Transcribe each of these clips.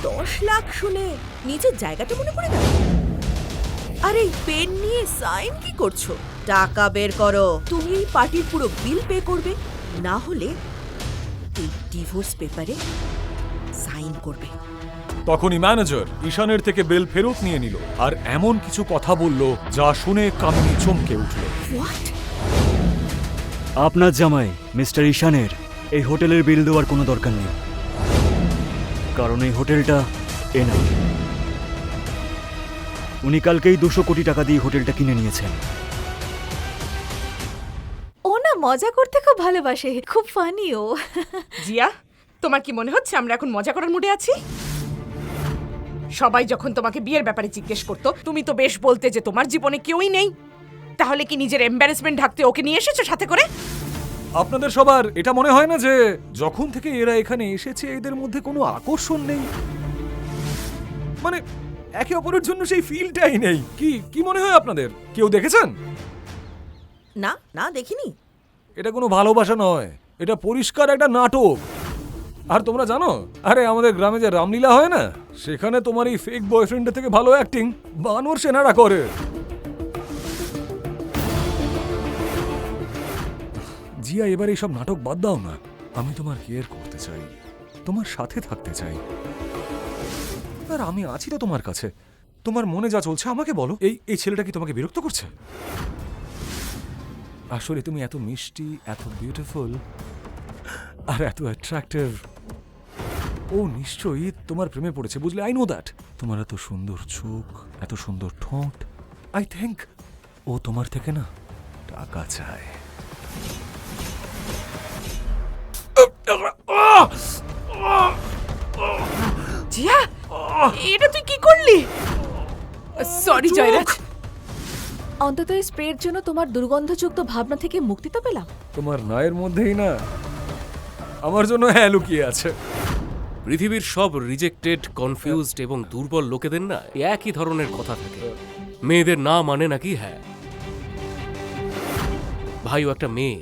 10 লাখ শুনে নিজের জায়গাটা মনে পড়ে গেল। আর এই পেন নিয়ে সাইন কি করছো? টাকা বের করো। তুমি এই পার্টির পুরো বিল পে করবে, না হলে এই ডিভোর্স পেপারে সাইন করবে। তখনই ম্যানেজার ঈশানের থেকে বিল ফেরত নিয়ে নিল আর এমন কিছু কথা বলল যা শুনে কামিনী চমকে উঠল। হোয়াট? আপনার জামাই মিস্টার ঈশানের এই হোটেলের বিল দেওয়ার কোনো দরকার নেই, কারণ এই হোটেলটা এনার। উনি কালকেই 200 কোটি টাকা দিয়ে হোটেলটা কিনে নিয়েছেন। ও না মজা করতে খুব ভালোবাসে, খুব ফানি ও। জিয়া, তোমার কি মনে হচ্ছে আমরা এখন মজা করার মুডে আছি? সবাই যখন তোমাকে বিয়ের ব্যাপারে জিজ্ঞেস করতো, তুমি তো বেশ বলতে যে তোমার জীবনে কেউই নেই। তাহলে কি নিজের এম্বারেসমেন্ট ঢাকতে ওকে নিয়ে এসেছো সাথে করে? আপনাদের সবার এটা মনে হয় না যে যখন থেকে এরা এখানে এসেছে এদের মধ্যে কোনো আকর্ষণ নেই? মানে একে অপরের জন্য সেই ফিলটাই নেই। কি কি মনে হয় আপনাদের? কেউ দেখেছেন? না না, দেখিনি। এটা কোনো ভালোবাসা নয়, এটা পরিষ্কার একটা নাটক। আর তোমরা জানো, আরে আমাদের গ্রামে যে রামলীলা হয় না, সেখানে তোমার এই ফেক বয়ফ্রেন্ডের থেকে ভালো অ্যাক্টিং বানর সেনারা করে। জিয়া, এবার এইসব নাটক বাদ দাও না। আমি তোমার কেয়ার করতে চাই, তোমার সাথে থাকতে চাই। আর আমি আছি তো তোমার কাছে। তোমার মনে যা চলছে আমাকে বলো। এই ছেলেটা কি তোমাকে বিরক্ত করছে? আসলে তুমি এত মিষ্টি, এত বিউটিফুল আর এত অ্যাট্রাক্টিভ। ও নিশ্চয়ই তোমার প্রেমে পড়েছে, বুঝলে? I know that. তোমার এত সুন্দর চোখ, এত সুন্দর ঠোঁট। আই থিঙ্ক ও তোমার থেকে না টাকা চায়। জিয়া, এটা তুই কি করলি? সরি জয়রাজ। অন্তত এই স্প্রের জন্য তোমার দুর্গন্ধযুক্ত ভাবনা থেকে মুক্তি তো পেলাম। তোমার নায়ের মধ্যেই না আমার জন্য হ্যাঁ লুকিয়ে আছে। পৃথিবীর সব রিজেক্টেড, কনফিউজড এবং দুর্বল লোকেদের না একই ধরনের কথা থাকে। মেয়েদের না মানে নাকি হ্যাঁ। ভাই, ও একটা মেয়ে,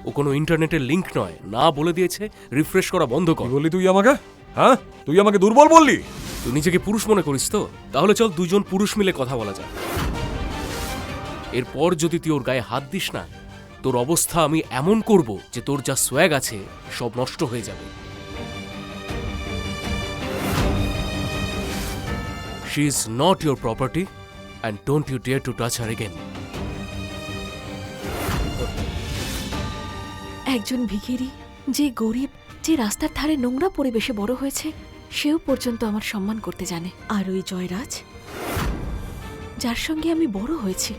ও কোনো ইন্টারনেটের লিংক নয়। না বলে দিয়েছে রিফ্রেশ করা বন্ধ কি কর। বললি তুই আমাকে? হ্যাঁ, তুই আমাকে দুর্বল বললি? তুই নিজেকে পুরুষ মনে করিস তো? তাহলে চল দুজন পুরুষ মিলে কথা বলা যায়। এরপর যদি তুই ওর গায়ে হাত দিস না, তোর অবস্থা আমি এমন করব যে তোর যা সোয়াগ আছে সব নষ্ট হয়ে যাবে। She is not your property and don't you dare to touch her again. একজন ভিখিরি, যে গরিব, যে রাস্তার ধারে নোংরা পরিবেশে বড় হয়েছে, সেও পর্যন্ত আমার সম্মান করতে জানে। আর ওই জয়রাজ, যার সঙ্গে আমি বড় হয়েছি,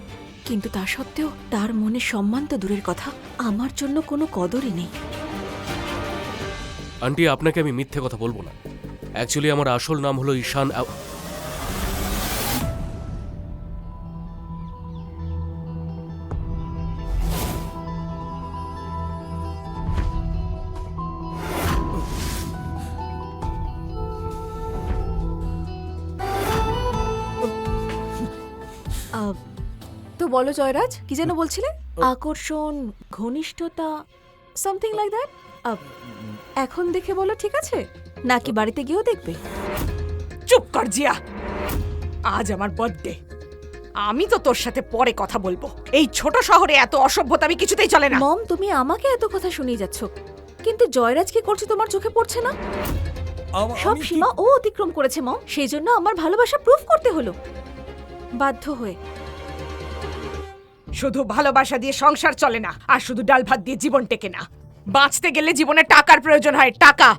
কিন্তু তা সত্ত্বেও তার মনে সম্মান তো দূরের কথা, আমার জন্য কোনো কদরই নেই। আন্টি, আপনাকে আমি মিথ্যে কথা বলবো না। অ্যাকচুয়ালি আমার আসল নাম হলো ঈশান। তো বলো জয়রাজ, কি যেন বলছিলে? আকর্ষণ, ঘনিষ্ঠতা, সামথিং লাইক দ্যাট। এখন দেখে বলো ঠিক আছে, নাকি বাড়িতে গিয়েও দেখবে? চুপ কর জিয়া, আজ আমার বার্থডে। আমি তো তোর সাথে পরে কথা বলবো। এই ছোট শহরে এত অসভ্যতা আমি কিছুতেই চলে না। মম, তুমি আমাকে এত কথা শুনিয়ে যাচ্ছ, কিন্তু জয়রাজ কি করছে তোমার চোখে পড়ছে না? সব সীমা ও অতিক্রম করেছে মম, সেই জন্য আমার ভালোবাসা প্রুফ করতে হলো বাধ্য হয়ে। শুধু ভালোবাসা দিয়ে সংসার চলে না, আর শুধু ডাল ভাত দিয়ে জীবন টেকে না। বাঁচতে গেলে জীবনে টাকার প্রয়োজন হয়, টাকা।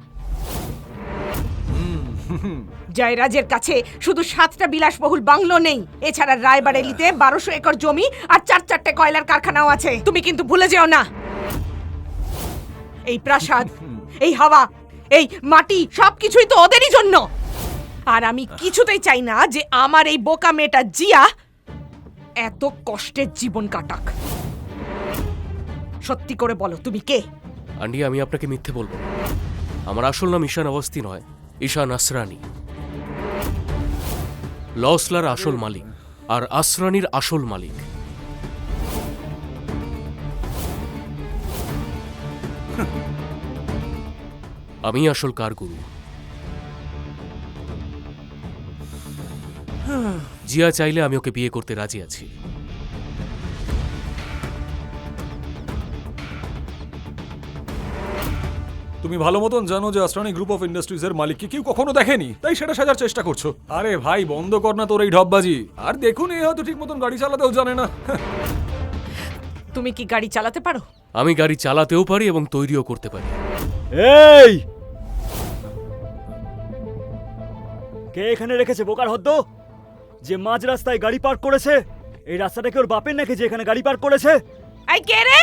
জয়রাজের কাছে শুধু 7টা বিলাসবহুল বাংলো নেই, এছাড়া রায়বারেলিতে 1200 একর জমি আর 4-4টে কয়লার কারখানাও আছে। তুমি কিন্তু ভুলে যেও না, এই প্রাসাদ, এই হাওয়া, এই মাটি সবকিছুই তো ওদেরই জন্য। আর আমি কিছুতেই চাই না যে আমার এই বোকা মেয়েটা জিয়া এত কষ্টের জীবন কাটাক। সত্যি করে বলো, তুমি কে? আন্টি, আমি আপনাকে মিথ্যে বলবো না। আমার আসল নাম ঈশান অবস্থি নয়, ঈশান আসরানি। লসলার আসল মালিক আর আসরানির আসল মালিক। আমি আসল কারগুরু। জিয়া চাইলে আমি ওকে বিয়ে করতে রাজি আছি। তুমি ভালো মতন জানো যে আস্ট্রানি গ্রুপ অফ ইন্ডাস্ট্রিজ এর মালিককে কেউ কখনো দেখেনি, তাই সেটা সাজার চেষ্টা করছো। আরে ভাই বন্ধ কর না তোর এই ঢপবাজি। আর দেখুন এ হয়তো ঠিক মতন গাড়ি চালাতেও জানে না। তুমি কি গাড়ি চালাতে পারো? আমি গাড়ি চালাতেও পারি এবং তৈরিও করতে পারি। এই কে এখানে রেখেছে বোকার হদ্দ, যে মাঝ রাস্তায় গাড়ি পার্ক করেছে? এই রাস্তাটা কি ওর বাপের নাকি যে এখানে গাড়ি পার্ক করেছে? এই কে রে?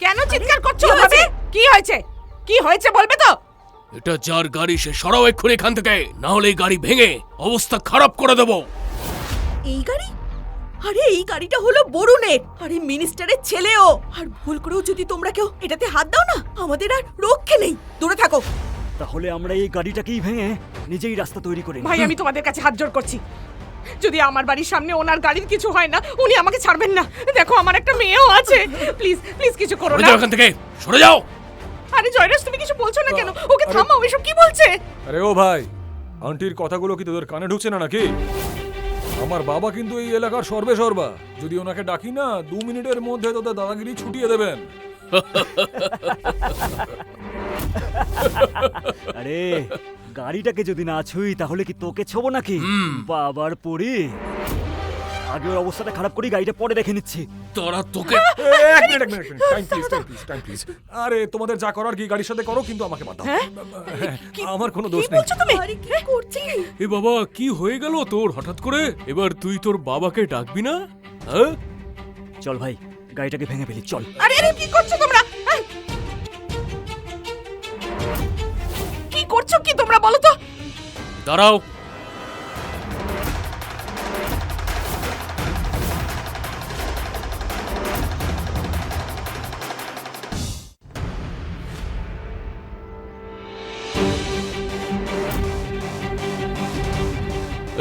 কেন চিৎকার করছো ভাবে? কি হয়েছে? কি হয়েছে বলবে তো? এটা যার গাড়ি সে সরাও এক্ষুনি এখান থেকে, না হলে এই গাড়ি ভেঙে অবস্থা খারাপ করে দেবো। এই গাড়ি? আরে এই গাড়িটা হলো বরুণের, আরে মিনিস্টারের ছেলেও। আর ভুল করেও যদি তোমরা কেউ এটাতে হাত দাও না, আমাদের আর রক্ষে নেই। দূরে থাকো। তাহলে আমরা এই গাড়িটাকেই ভেঙে নিজেই রাস্তা তৈরি করি। ভাই আমি তোমাদের কাছে হাত জোড় করছি, যদি আমার বাড়ির সামনে ওনার গাড়ির কিছু হয় না, উনি আমাকে ছাড়বেন না। দেখো আমার একটা মেয়েও আছে, প্লিজ প্লিজ কিছু করো সরে না। যাও এখান থেকে, সরে যাও। আরে জয়রাজ তুমি কিছু বলছো না কেন? ওকে থামাও, এসব কি বলছে? আরে ও ভাই, আন্টির কথাগুলো কি তোদের কানে ঢুকছে না নাকি? আমার বাবা কিন্তু এই এলাকার সর্বে সর্বা। যদি ওনাকে ডাকি না, 2 মিনিটের মধ্যে তোদের দাদাগিরি ছুটিয়ে দেবেন। আরে গাড়িটাকে যদি না ছুই তাহলে কি তোকে ছোবো নাকি? বাবার পরি, আগে ওর অবস্থাটা খারাপ করি, গাড়িটা পরে দেখে নিচ্ছি। তোরা তোকে এক মিনিট, টাইম প্লিজ। আরে তোমাদের যা করার কি গাড়ির সাথে করো, কিন্তু আমাকে বাদ দাও। হ্যাঁ, আমার কোনো দোষ কি নেই। বলছো তুমি? আরে কি করছিস? এ বাবা, কি হয়ে গেল তোর হঠাৎ করে? এবার তুই তোর বাবাকে ডাকবি না? হ্যাঁ, চল ভাই গাড়িটাকে ভেঙে ফেলি, চল। আরে আরে কি করছো তোমরা? কি করছো কি তোমরা বলো তো? দাঁড়াও।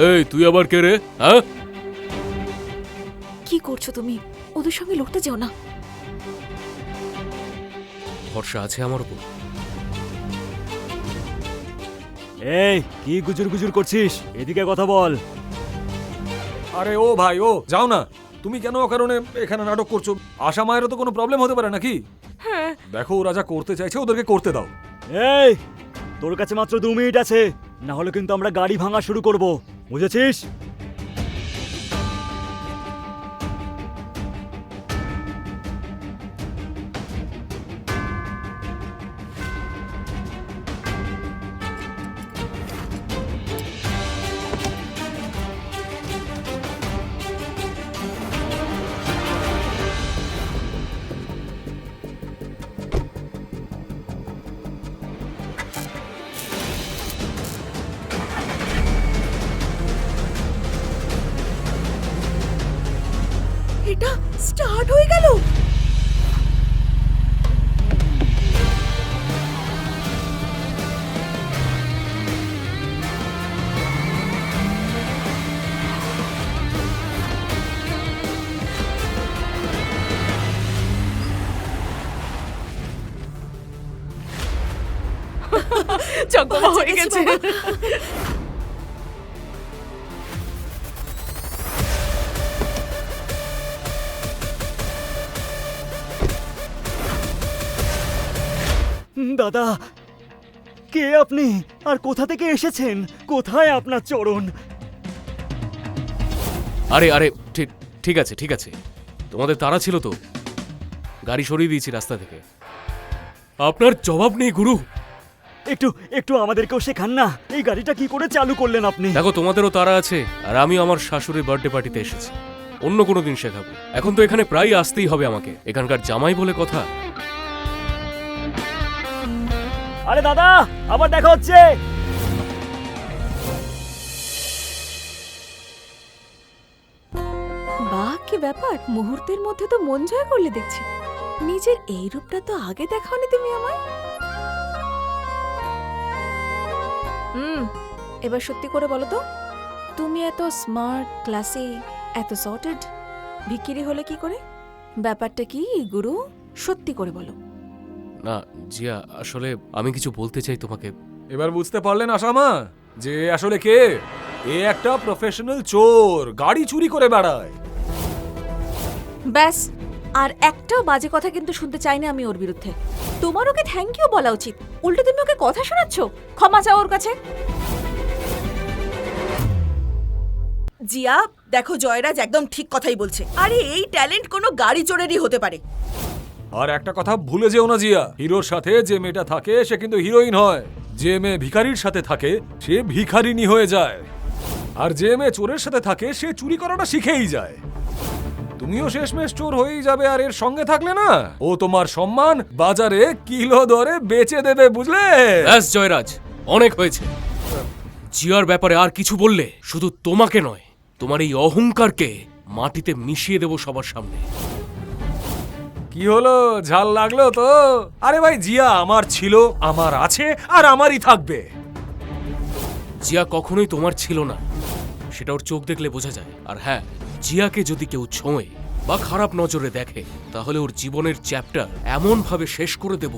এই তুই আবার কে রে? হ্যাঁ, কি করছো তুমি? ওদের সঙ্গে লড়তে যেও না। ভরসা আছে আমার উপর? এই কি গুজুর গুজুর করছিস? এদিকে কথা বল। আরে ও ভাই, ও যাও না। তুমি কেন অকারণে এখানে নাটক করছো? আশা মায়েরও তো কোনো প্রবলেম হতে পারে নাকি? দেখো ওরা যা করতে চাইছে ওদেরকে করতে দাও। এই তোর কাছে মাত্র 2 মিনিট আছে, না হলে কিন্তু আমরা গাড়ি ভাঙা শুরু করব, বুঝেছিস? এটা স্টার্ট হয়ে গেল। চকমা হয়ে গেছে। দাদা, কে আপনি আর কোথা থেকে এসেছেন? কোথায় আপনার চরণ? আরে আরে ঠিক ঠিক আছে, ঠিক আছে। তোমাদের তাড়া ছিল তো, গাড়ি সরিয়ে দিয়েছি রাস্তা থেকে। আপনার জবাব নেই গুরু। একটু একটু আমাদেরকেও শেখান না, এই গাড়িটা কি করে চালু করলেন আপনি? দেখো তোমাদেরও তাড়া আছে, আর আমিও আমার শাশুড়ির বার্থডে পার্টিতে এসেছি। অন্য কোনো দিন শেখাবো। এখন তো এখানে প্রায় আসতেই হবে আমাকে, এখানকার জামাই বলে কথা। আরে দাদা, আবার দেখা হচ্ছে। বাহ, কি ব্যাপার! মুহূর্তের মধ্যে তো মন জয় করলে দেখছি। নিজের এই রূপটা তো আগে দেখাওনি তুমি আমায়। এবার সত্যি করে বলো তো, তুমি এত স্মার্ট, ক্লাসি, এত সর্টেড ভিখিরি হলে কি করে? ব্যাপারটা কি গুরু? সত্যি করে বলো। না জিয়া, আসলে আমি কিছু বলতে চাই তোমাকে। এবার বুঝতে পারলেন আসামা যে আসলে কে? এ একটা প্রফেশনাল চোর, গাড়ি চুরি করে বেড়ায়। ব্যাস, আর একটাও বাজে কথা কিন্তু শুনতে চাই না আমি ওর বিরুদ্ধে। তোমার ওকে থ্যাংক ইউ বলা উচিত, উল্টে তুমি ওকে কথা শোনাচ্ছ। ক্ষমা চাও ওর কাছে। জিয়া, দেখো জয়রাজ একদম ঠিক কথাই বলছে। আরে এই ট্যালেন্ট কোনো গাড়ি চোরেরই হতে পারে। আর একটা কথা ভুলে যেও না জিয়া, হিরোর সাথে যে মেয়েটা থাকে সে কিন্তু হিরোইন হয়। যে মেয়ে ভিখারির সাথে থাকে সে ভিখারিনী হয়ে যায়, আর যে মেয়ে চোরের সাথে থাকে সে চুরি করাটা শিখেই যায়। তুমিও শেষমেশ চোর হয়েই যাবে, আর এর সঙ্গে থাকলে না ও তোমার সম্মান বাজারে কিলো দরে বেচে দেবে, বুঝলে? ব্যাস জয়রাজ, অনেক হয়েছে। জিয়ার ব্যাপারে আর কিছু বললে শুধু তোমাকে নয়, তোমার এই অহংকারকে মাটিতে মিশিয়ে দেব সবার সামনে। কি হলো, ঝাল লাগলো তো? আরে ভাই, জিয়া আমার ছিল, আমার আছে, আর আমারই থাকবে। জিয়া কখনোই তোমার ছিল না, সেটা ওর চোখ দেখলে বোঝা যায়। আর হ্যাঁ, জিয়াকে যদি কেউ ছোঁয় বা খারাপ নজরে দেখে, তাহলে ওর জীবনের চ্যাপ্টার এমন ভাবে শেষ করে দেব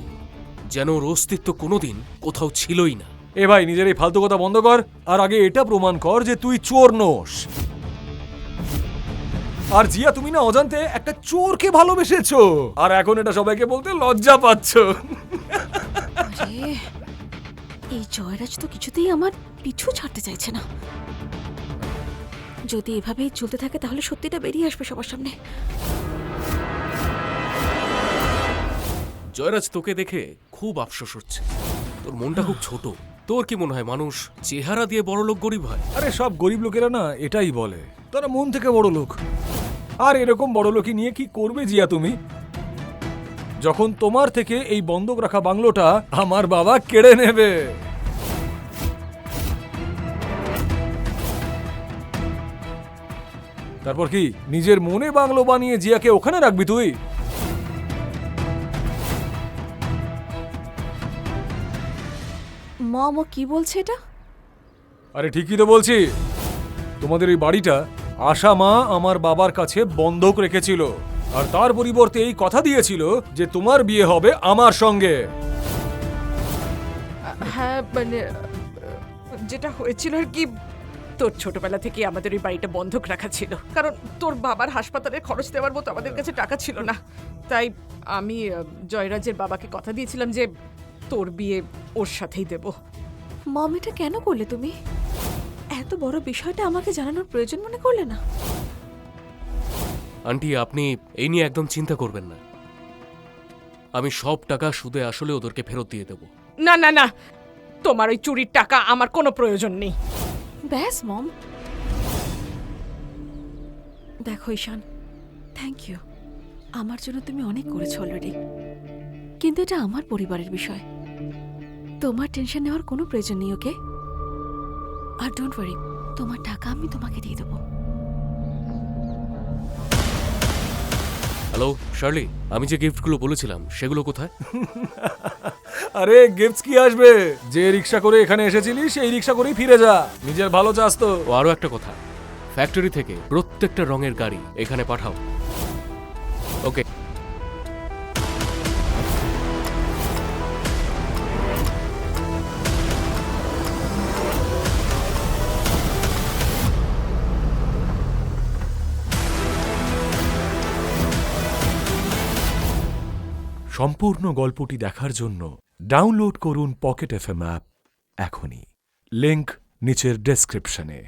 যেন ওর অস্তিত্ব কোনোদিন কোথাও ছিলই না। এ ভাই, নিজের এই ফালতু কথা বন্ধ কর, আর আগে এটা প্রমাণ কর যে তুই চোর নোস। আর জিয়া, তুমি না অজান্তে একটা চোরকে ভালোবেসেছো, আর এখন এটা সবাইকে বলতে লজ্জা পাচ্ছো। আরে, এই জয়রাজ তো কিছুতেই আমার পিছু ছাড়তে চাইছে না। যদি এভাবেই চলতে থাকে তাহলে সত্যিটা বেরিয়ে আসবে সবার সামনে। জয়রাজ, তোকে দেখে খুব আফসোস হচ্ছে। তোর মনটা খুব ছোট। তোর কি মনে হয় মানুষ চেহারা দিয়ে বড় লোক গরিব হয়? আরে সব গরিব লোকেরা না এটাই বলে, তারা মন থেকে বড় লোক। আর এরকম বড় লোকই নিয়ে কি করবে জিয়া তুমি, যখন তোমার থেকে এই বন্ধক রাখা বাংলোটা আমার বাবা কেড়ে নেবে? তারপর কি নিজের মনে বাংলো বানিয়ে জিয়াকে ওখানে রাখবি তুই? মম, ও কি বলছে এটা? আরে ঠিকই তো বলছি, তোমাদের এই বাড়িটা আশা মা আমার বাবার কাছে বন্ধক রেখেছিল, আর তার পরিবর্তে এই কথা দিয়েছিল যে তোমার বিয়ে হবে আমার সঙ্গে। হ্যাঁ, মানে যেটা হয়েছিল আর কি, তোর ছোটবেলা থেকে আমাদের ওই বাড়িটা বন্ধক রাখা ছিল, কারণ তোর বাবার হাসপাতালের খরচ দেওয়ার মতো আমাদের কাছে টাকা ছিল না। তাই আমি জয়রাজের বাবাকে কথা দিয়েছিলাম যে তোর বিয়ে ওর সাথেই দেব। মম, এটা কেন করলে তুমি? এত বড় বিষয়টা আমাকে জানানোর প্রয়োজন মনে করলে না? আন্টি, আপনি এই নিয়ে একদম চিন্তা করবেন না। আমি সব টাকা সুদে আসলে ওদেরকে ফেরত দিয়ে দেব। না না না, তোমার ওই চুরির টাকা আমার কোনো প্রয়োজন নেই। ব্যাস মম। দেখো ঈশান, থ্যাংক ইউ। আমার জন্য তুমি অনেক করেছো অলরেডি, কিন্তু এটা আমার পরিবারের বিষয়। তোমার টেনশন নেওয়ার কোনো প্রয়োজন নেই, ওকে? আর ডোন্ট ওয়ারি, তোমার টাকা আমি তোমাকে দিয়ে দেবো। হ্যালো শার্লি, আমি যে গিফটগুলো বলেছিলাম সেগুলো কোথায়? আরে গিফটস কি আসবে, যে রিক্সা করে এখানে এসেছিলি সেই রিক্সা করেই ফিরে যা। নিজের ভালো চাস তো। ও আরো একটা কথা, ফ্যাক্টরি থেকে প্রত্যেকটা রঙের গাড়ি এখানে পাঠাও। ওকে। সম্পূর্ণ গল্পটি দেখার জন্য ডাউনলোড করুন পকেট এফএম অ্যাপ এখনই। লিংক নিচের ডেসক্রিপশনে।